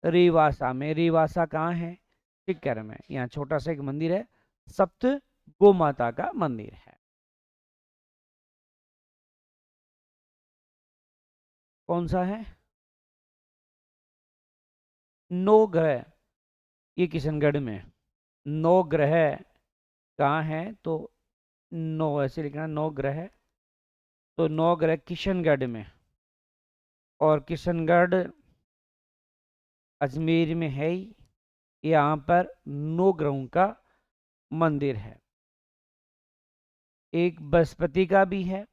रेवासा में। रेवासा कहाँ है? सीकर में। यहाँ छोटा सा एक मंदिर है, सप्त गो माता का मंदिर है। कौन सा है? नौ ग्रह, ये किशनगढ़ में। नौ ग्रह कहाँ है? तो नौ ऐसे लिखना, नौ ग्रह। तो नौ ग्रह किशनगढ़ में, और किशनगढ़ अजमेर में है ही। यहाँ पर नौ ग्रहों का मंदिर है। एक बृहस्पति का भी है।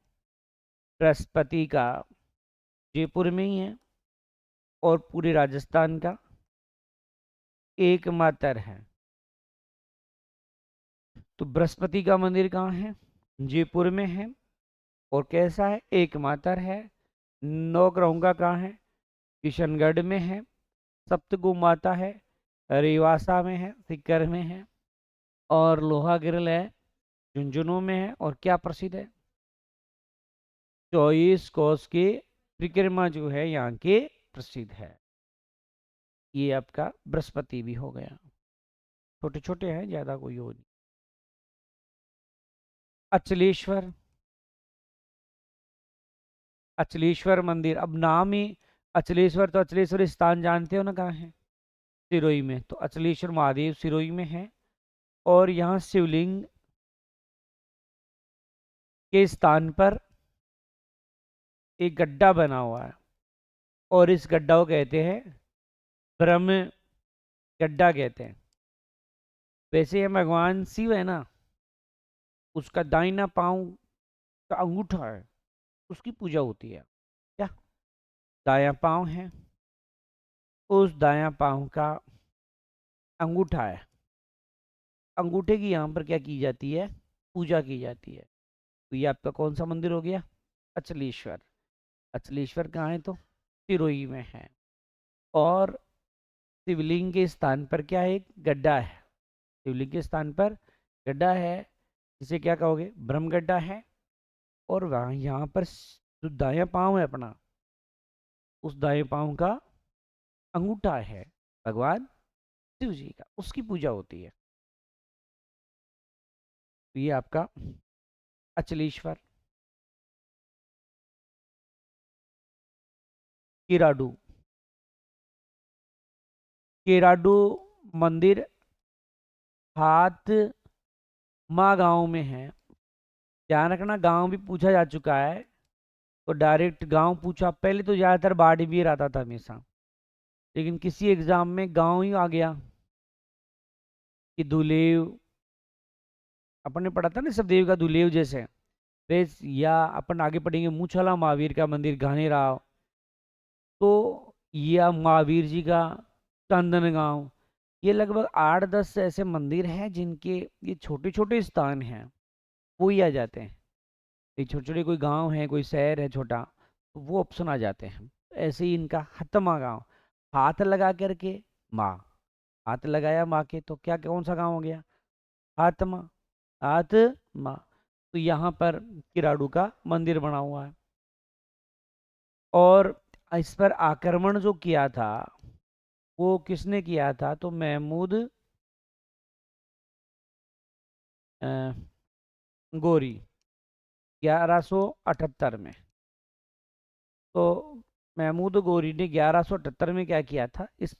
बृहस्पति का जयपुर में ही है, और पूरे राजस्थान का एकमात्र है। तो बृहस्पति का मंदिर कहाँ है? जयपुर में है। और कैसा है? एकमात्र है। नौ ग्रहों का कहाँ है? किशनगढ़ में है, सप्तगु माता है, रेवासा में है, सीकर में है, और लोहागिरल है, झुंझुनू में है। और क्या प्रसिद्ध है? 24 कोस की परिक्रमा जो है यहाँ के प्रसिद्ध है। ये आपका बृहस्पति भी हो गया। छोटे छोटे हैं, ज्यादा कोई हो नहीं। अचलेश्वर, अचलेश्वर मंदिर, अब नाम ही अचलेश्वर, तो अचलेश्वर स्थान जानते हो ना कहाँ है? सिरोही में। तो अचलेश्वर महादेव सिरोही में है, और यहाँ शिवलिंग के स्थान पर एक गड्ढा बना हुआ है, और इस गड्ढा को कहते हैं ब्रह्म गड्ढा कहते हैं। वैसे ये भगवान शिव है ना, उसका दाहिना पांव का अंगूठा है, उसकी पूजा होती है। क्या? दाया पांव है, उस दाया पांव का अंगूठा है, अंगूठे की यहाँ पर क्या की जाती है? पूजा की जाती है। तो ये आपका कौन सा मंदिर हो गया? अचलेश्वर। अचलेश्वर कहाँ है? तो सिरोही में है। और शिवलिंग के स्थान पर क्या है? एक गड्ढा है। शिवलिंग के स्थान पर गड्ढा है, जिसे क्या कहोगे? ब्रह्म गड्ढा है। और वहाँ यहाँ पर जो दाया पांव है अपना, उस दाएं पांव का अंगूठा है भगवान शिव जी का, उसकी पूजा होती है। तो ये आपका अचलेश्वर। किराडू, किराडू मंदिर हाथ माँ गांव में है। ध्यान रखना, गांव भी पूछा जा चुका है, तो डायरेक्ट गांव पूछा। पहले तो ज़्यादातर बाड़मेर आता था हमेशा, लेकिन किसी एग्जाम में गांव ही आ गया कि दुलेव, अपन ने पढ़ा था ना सबदेव का दुलेव जैसे। फिर या अपन आगे पढ़ेंगे मूछला महावीर का मंदिर घाने राव, तो या महावीर जी का चंदन गांव। ये लगभग 8-10 ऐसे मंदिर हैं जिनके ये छोटे छोटे स्थान हैं, वो ही आ जाते हैं। ये छोटे छोटे कोई गांव है, कोई शहर है छोटा, तो वो ऑप्शन आ जाते हैं। ऐसे ही इनका हतमा गांव, हाथ लगा करके माँ, हाथ लगाया माँ के, तो क्या कौन सा गांव हो गया? हाथमा, हाथमा। तो यहाँ पर किराडू का मंदिर बना हुआ है। और इस पर आक्रमण जो किया था, वो किसने किया था? तो महमूद अ, गोरी, 1178 में। तो महमूद गोरी ने 1178 में क्या किया था? इस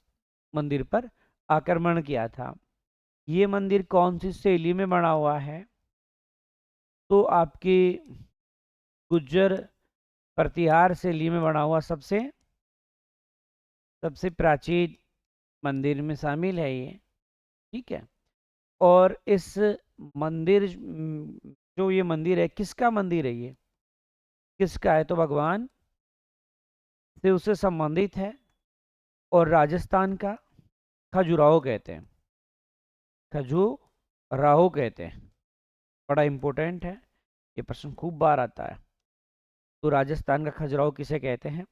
मंदिर पर आक्रमण किया था। ये मंदिर कौन सी शैली में बना हुआ है? तो आपकी गुज्जर प्रतिहार शैली में बना हुआ सबसे सबसे प्राचीन मंदिर में शामिल है ये। ठीक है। और इस मंदिर जो ये मंदिर है, किसका मंदिर है ये? किसका है? तो भगवान शिव से संबंधित है, और राजस्थान का खजुराहो कहते हैं, खजुराहो कहते हैं। बड़ा इंपॉर्टेंट है, ये प्रश्न खूब बार आता है। तो राजस्थान का खजुराहो किसे कहते हैं?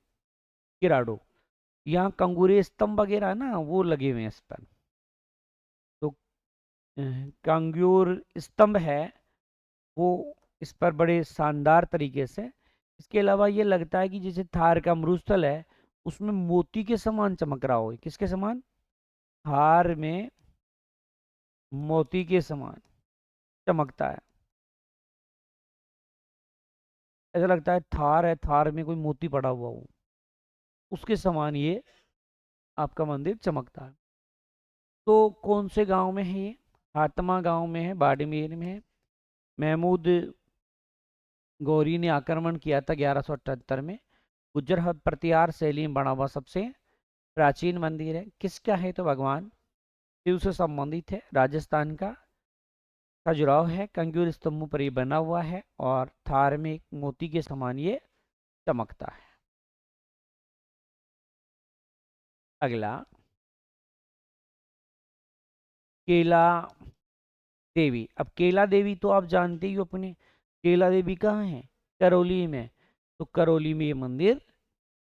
किराडो। यहाँ कंगूरे स्तंभ वगैरह ना, वो लगे हुए हैं इस पर। तो कांगूर स्तंभ है वो इस पर बड़े शानदार तरीके से। इसके अलावा ये लगता है कि जैसे थार का मरुस्थल है, उसमें मोती के समान चमक रहा हो। किसके समान? थार में मोती के समान चमकता है। ऐसा लगता है थार है, थार में कोई मोती पड़ा हुआ हो, उसके समान ये आपका मंदिर चमकता है। तो कौन से गांव में है ये? हातमा गांव में है, बाड़मेर में है। महमूद गौरी ने आक्रमण किया था 1178 में। गुज्जर प्रतिहार शैली में बना हुआ सबसे प्राचीन मंदिर है। किसका है? तो भगवान शिव से संबंधित है। राजस्थान का खजुराहो है, कंगूर स्तंभों पर ये बना हुआ है, और थार में एक मोती के समान ये चमकता है। अगला, केला देवी। अब केला देवी तो आप जानते ही हो अपने, केला देवी कहाँ है? करौली में। तो करौली में ये मंदिर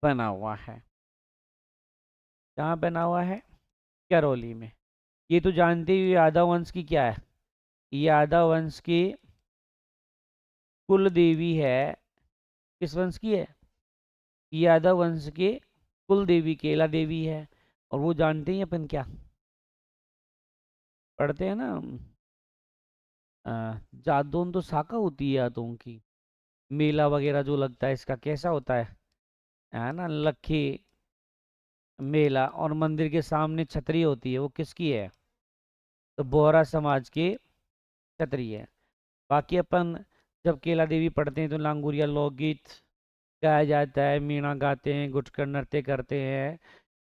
बना हुआ है। कहाँ बना हुआ है? करौली में। ये तो जानते ही हो, यादव वंश की क्या है? यादव वंश की कुल देवी है। किस वंश की है? यादव वंश के कुल देवी केला देवी है। और वो जानते ही अपन क्या पढ़ते हैं ना, जादोन तो शाखा होती है यादों की। मेला वगैरह जो लगता है इसका कैसा होता है ना, लखी मेला। और मंदिर के सामने छतरी होती है, वो किसकी है? तो बोहरा समाज की छतरी है। बाकी अपन जब केला देवी पढ़ते हैं तो लांगुरिया लोकगीत गाया जाता है, मीणा गाते हैं, गुटकर नृत्य करते हैं,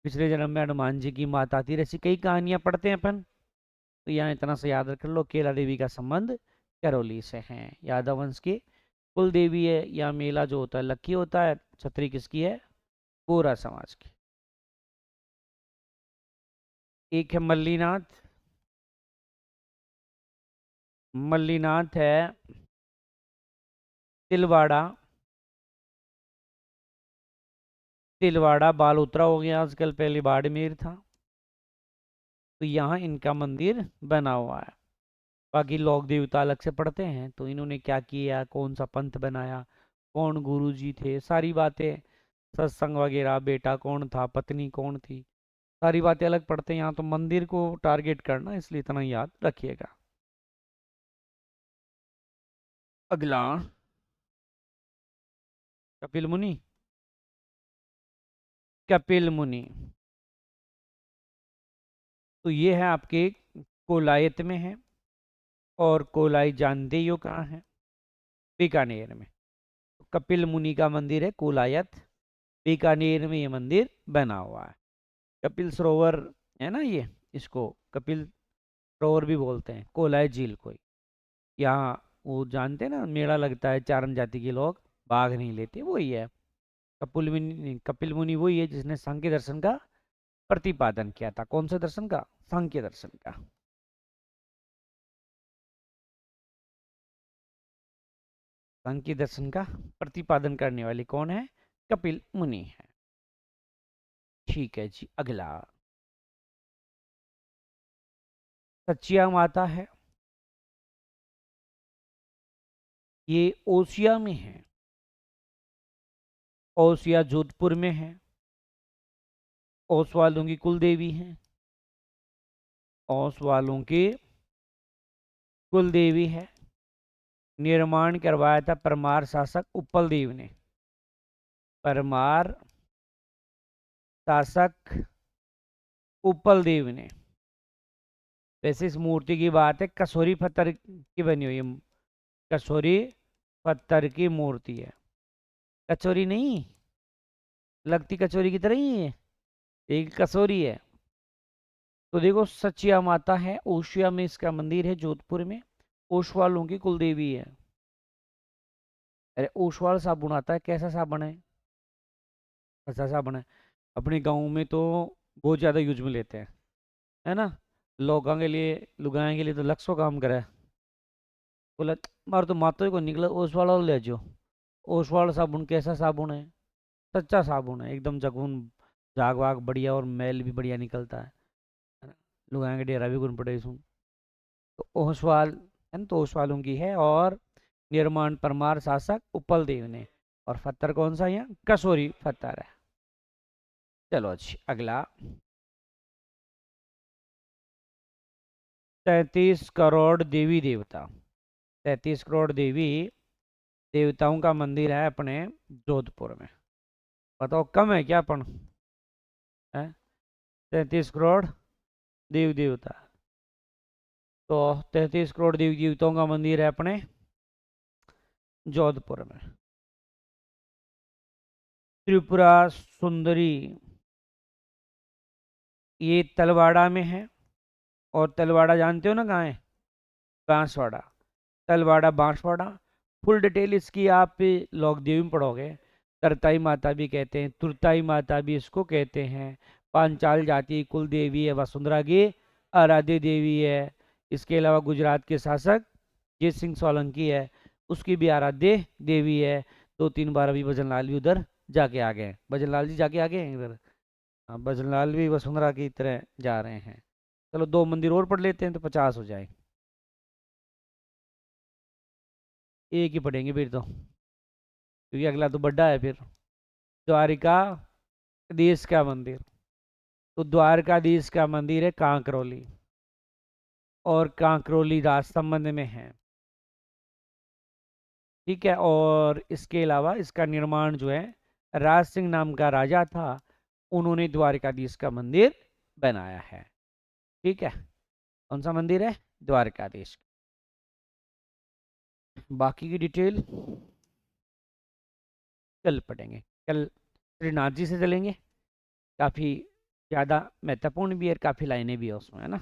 पिछले जन्म में हनुमान जी की माता थी, ऐसी कई कहानियां पढ़ते हैं अपन। तो यहाँ इतना सा याद रख लो, केला देवी का संबंध करौली से है। यादव वंश की कुल देवी है। या मेला जो होता है लक्की होता है, छतरी किसकी है? बोहरा समाज की। एक है मल्लीनाथ। मल्लीनाथ है तिलवाड़ा। तिलवाड़ा बालोतरा हो गया आजकल, पहले बाड़मेर था। तो यहाँ इनका मंदिर बना हुआ है। बाकी लोक देवता अलग से पढ़ते हैं, तो इन्होंने क्या किया, कौन सा पंथ बनाया, कौन गुरु जी थे, सारी बातें, सत्संग वगैरह, बेटा कौन था, पत्नी कौन थी, सारी बातें अलग पढ़ते हैं। यहाँ तो मंदिर को टारगेट करना, इसलिए इतना याद रखिएगा। अगला, कपिल मुनि। कपिल मुनि तो ये है आपके कोलायत में है। और कोलाई जानते ही हो कहाँ है? बीकानेर में। कपिल मुनि का मंदिर है कोलायत, बीकानेर में ये मंदिर बना हुआ है। कपिल सरोवर है ना ये, इसको कपिल सरोवर भी बोलते हैं, कोलाय झील को। यहाँ वो जानते हैं ना, मेला लगता है, चारण जाति के लोग भाग नहीं लेते, वही है। कपिल मुनि वही है जिसने सांख्य दर्शन का प्रतिपादन किया था। कौन से दर्शन का? सांख्य दर्शन का। सांख्य दर्शन का प्रतिपादन करने वाले कौन है? कपिल मुनि है। ठीक है जी, अगला सचिया माता है। ये ओसिया में है। ओसिया जोधपुर में है। ओस वालों की कुल देवी है। ओस वालों की कुल देवी है। निर्माण करवाया था परमार शासक उपल देव ने। परमार शासक उपल देव ने। वैसे इस मूर्ति की बात है, कसोरी पत्थर की बनी हुई है। कसोरी पत्थर की मूर्ति है। कचोरी नहीं, लगती कचोरी की तरह ही है, एक कसोरी है। तो देखो, सचिया माता है, ओशिया में इसका मंदिर है, जोधपुर में। ओशवालों की कुलदेवी है। अरे ओशवाल साबुन आता है, कैसा साबुन है? अच्छा साबुन है। अपने गाँव में तो बहुत ज़्यादा यूज में लेते हैं, है ना। लोगों के लिए, लुगाएं के लिए तो लक्षों काम करे। बोला मार तो मातो को निकला, ओसवाल वाला ले जाओ। ओसवाल साबुन कैसा साबुन है? सच्चा साबुन है, एकदम जगून, झाग वाग बढ़िया, और मैल भी बढ़िया निकलता है ना? लुगाएं के डेरा भी गुन पड़े सुन। तो ओसवाल है ना, तो ओसवालों की है। और निर्माण परमार शासक उपल देव ने। और पत्थर कौन सा? यहाँ कसोरी पत्थर है। चलो अच्छी, अगला 33 करोड़ देवी देवता। 33 करोड़ देवी देवताओं का मंदिर है अपने जोधपुर में। बताओ कम है क्या अपन है? 33 करोड़ देवी देवता। तो 33 करोड़ देवी देवताओं का मंदिर है अपने जोधपुर में। त्रिपुरा सुंदरी, ये तलवाड़ा में है। और तलवाड़ा जानते हो ना कहाँ है? बांसवाड़ा। तलवाड़ा बांसवाड़ा। फुल डिटेल इसकी आप लोकदेवी में पढ़ोगे। तरताई माता भी कहते हैं, तुरताई माता भी इसको कहते हैं। पांचाल जाति कुल देवी है, वसुंधरा की आराध्य देवी है। इसके अलावा गुजरात के शासक जय सिंह सोलंकी है, उसकी भी आराध्य देवी है। 2-3 बार अभी भजन लाल भी उधर जाके आ गए हैं। भजन लाल जी जाके आ गए हैं इधर। हाँ, भजनलाल भी वसुंधरा की तरह जा रहे हैं। चलो 2 मंदिर और पढ़ लेते हैं तो 50 हो जाए। एक ही पढ़ेंगे फिर तो, क्योंकि अगला तो बड़ा है फिर। द्वारिकाधीश का मंदिर, तो द्वारकाधीश का मंदिर है कांकरोली, और कांकरोली राजसमंद में है। ठीक है, और इसके अलावा इसका निर्माण जो है, राज सिंह नाम का राजा था, उन्होंने द्वारकाधीश का मंदिर बनाया है। ठीक है, कौन सा मंदिर है? द्वारकाधीश। बाकी की डिटेल कल पढ़ेंगे। कल श्रीनाथ जी से चलेंगे, काफ़ी ज़्यादा महत्वपूर्ण भी है, काफ़ी लाइनें भी है उसमें, है ना।